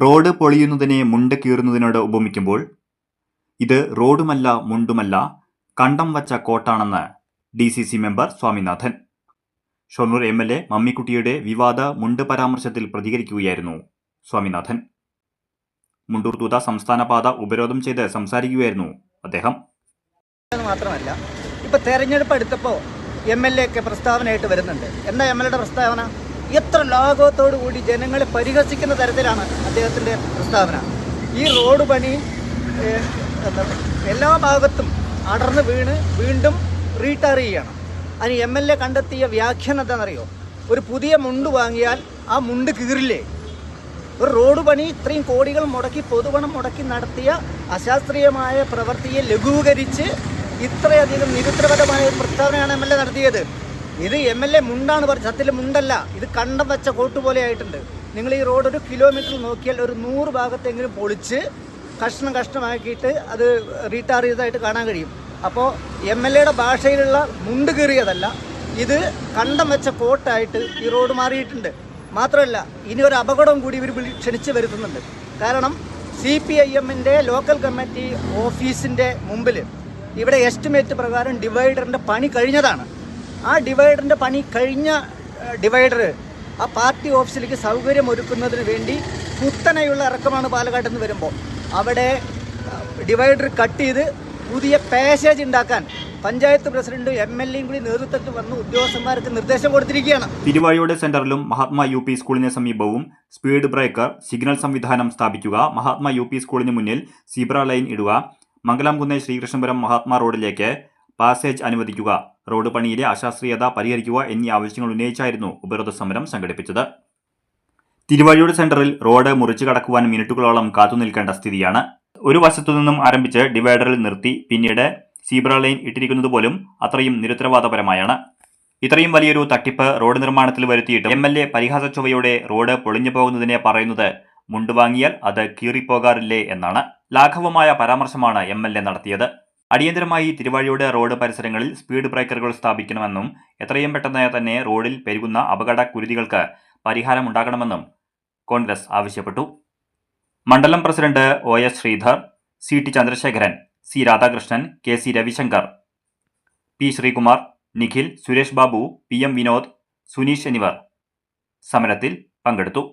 Road പൊളിയുന്നതിനെ മുണ്ട് കീറുന്നതിനോട് ഉപമിക്കുമ്പോൾ ഇത് റോഡുമല്ല മുണ്ടുമല്ല കണ്ടം വച്ച കോട്ടാണെന്ന് DCC member Swaminathan. Shoranur MLA മമ്മിക്കുട്ടിയുടെ വിവാദ മുണ്ട് പരാമർശത്തിൽ പ്രതികരിക്കുകയായിരുന്നു സ്വാമിനാഥൻ. മുണ്ടൂർ തൂത സംസ്ഥാന പാത ഉപരോധം ചെയ്ത് സംസാരിക്കുകയായിരുന്നു അദ്ദേഹം. മാത്രമല്ല, ഇപ്പൊ തെരഞ്ഞെടുപ്പ് അടുത്തപ്പോൾ MLA ഒക്കെ പ്രസ്താവനയായിട്ട് വരുന്നുണ്ട്. എന്താ MLA പ്രസ്താവന? എത്ര ലാഘവത്തോടു കൂടി ജനങ്ങളെ പരിഹസിക്കുന്ന തരത്തിലാണ് അദ്ദേഹത്തിന്റെ പ്രസ്താവന. ഈ റോഡ് പണി എല്ലാ ഭാഗത്തും അടർന്ന് വീണ് വീണ്ടും റീടാർ ചെയ്യണം. അതിന് MLA കണ്ടെത്തിയ വ്യാഖ്യാനം എന്താണെന്നറിയോ? ഒരു പുതിയ മുണ്ട് വാങ്ങിയാൽ ആ മുണ്ട് കീറില്ലേ? ഒരു റോഡ് പണി ഇത്രയും കോടികൾ മുടക്കി പൊതുപണം മുടക്കി നടത്തിയ അശാസ്ത്രീയമായ പ്രവൃത്തിയെ ലഘൂകരിച്ച് ഇത്രയധികം നിരുത്തരപരമായ പ്രസ്താവനയാണ് MLA നടത്തിയത്. ഇത് MLA മുണ്ടാണ് പറഞ്ഞത്, സത്യത്തിൽ മുണ്ടല്ല. ഇത് കണ്ടം വെച്ച കോട്ട് പോലെ ആയിട്ടുണ്ട്. നിങ്ങൾ ഈ റോഡ് 1 കിലോമീറ്റർ നോക്കിയാൽ ഒരു 100 ഭാഗത്തെങ്കിലും പൊളിച്ച് കഷ്ണമാക്കിയിട്ട് അത് റീടാർ ചെയ്തതായിട്ട് കാണാൻ കഴിയും. അപ്പോൾ MLAയുടെ ഭാഷയിലുള്ള മുണ്ട് കീറിയതല്ല, ഇത് കണ്ടം വെച്ച കോട്ടായിട്ട് ഈ റോഡ് മാറിയിട്ടുണ്ട്. മാത്രമല്ല, ഇനി ഒരു അപകടം കൂടി ഇവർ ക്ഷണിച്ച് വരുത്തുന്നുണ്ട്. കാരണം CPIMന്റെ ലോക്കൽ കമ്മിറ്റി ഓഫീസിൻ്റെ മുമ്പിൽ ഇവിടെ എസ്റ്റിമേറ്റ് പ്രകാരം ഡിവൈഡറിൻ്റെ പണി കഴിഞ്ഞതാണ്. ആ ഡിവൈഡറിൻ്റെ പണി കഴിഞ്ഞ ഡിവൈഡർ ആ പാർട്ടി ഓഫീസിലേക്ക് സൗകര്യം ഒരുക്കുന്നതിന് വേണ്ടി കുത്തനെയുള്ള ഇറക്കമാണ് പാലക്കാട്ടിൽ നിന്ന് വരുമ്പോൾ. അവിടെ ഡിവൈഡർ കട്ട് ചെയ്ത് പുതിയ പാസേജ് ഉണ്ടാക്കാൻ പഞ്ചായത്ത് പ്രസിഡന്റും MLAയും കൂടി നേതൃത്വത്തിൽ വന്ന് ഉദ്യോഗസ്ഥന്മാർക്ക് നിർദ്ദേശം കൊടുത്തിരിക്കുകയാണ്. തിരുവാഴിയോട് സെന്ററിലും മഹാത്മാ UP സ്കൂളിന് സമീപവും സ്പീഡ് ബ്രേക്കർ സിഗ്നൽ സംവിധാനം സ്ഥാപിക്കുക, മഹാത്മാ UP സ്കൂളിന് മുന്നിൽ സീബ്ര ലൈൻ ഇടുക, മംഗലാംകുന്ന് ശ്രീകൃഷ്ണപുരം മഹാത്മാ റോഡിലേക്ക് പാസേജ് അനുവദിക്കുക, റോഡ് പണിയിലെ അശാസ്ത്രീയത പരിഹരിക്കുക എന്നീ ആവശ്യങ്ങൾ ഉന്നയിച്ചായിരുന്നു ഉപരോധ സമരം സംഘടിപ്പിച്ചത്. തിരുവാഴിയോട് സെന്ററിൽ റോഡ് മുറിച്ചു കടക്കുവാൻ മിനിറ്റുകളോളം കാത്തുനിൽക്കേണ്ട സ്ഥിതിയാണ്. ഒരു വശത്തു നിന്നും ആരംഭിച്ച് ഡിവൈഡറിൽ നിർത്തി പിന്നീട് സീബ്ര ലൈൻ ഇട്ടിരിക്കുന്നത് പോലും അത്രയും നിരുത്തരവാദപരമായാണ്. ഇത്രയും വലിയൊരു തട്ടിപ്പ് റോഡ് നിർമ്മാണത്തിൽ വരുത്തിയിട്ട് MLA പരിഹാസ ചൊവ്വയോടെ റോഡ് പൊളിഞ്ഞു പോകുന്നതിനെ പറയുന്നത് മുണ്ട് വാങ്ങിയാൽ അത് കീറിപ്പോകാറില്ലേ എന്നാണ്. ലാഘവമായ പരാമർശമാണ് MLA നടത്തിയത്. അടിയന്തരമായി തിരുവാഴിയോട് റോഡ് പരിസരങ്ങളിൽ സ്പീഡ് ബ്രേക്കറുകൾ സ്ഥാപിക്കണമെന്നും എത്രയും പെട്ടെന്ന് തന്നെ റോഡിൽ പെരുകുന്ന അപകട കുരുതികൾക്ക് പരിഹാരമുണ്ടാകണമെന്നും കോൺഗ്രസ് ആവശ്യപ്പെട്ടു. മണ്ഡലം president OS Sreedhar, CT Chandrasekharan, C Radhakrishnan, KC Ravishankar, P Sreekumar, Nikhil, Suresh Babu, PM Vinod, Suneesh എന്നിവർ സമരത്തിൽ പങ്കെടുത്തു.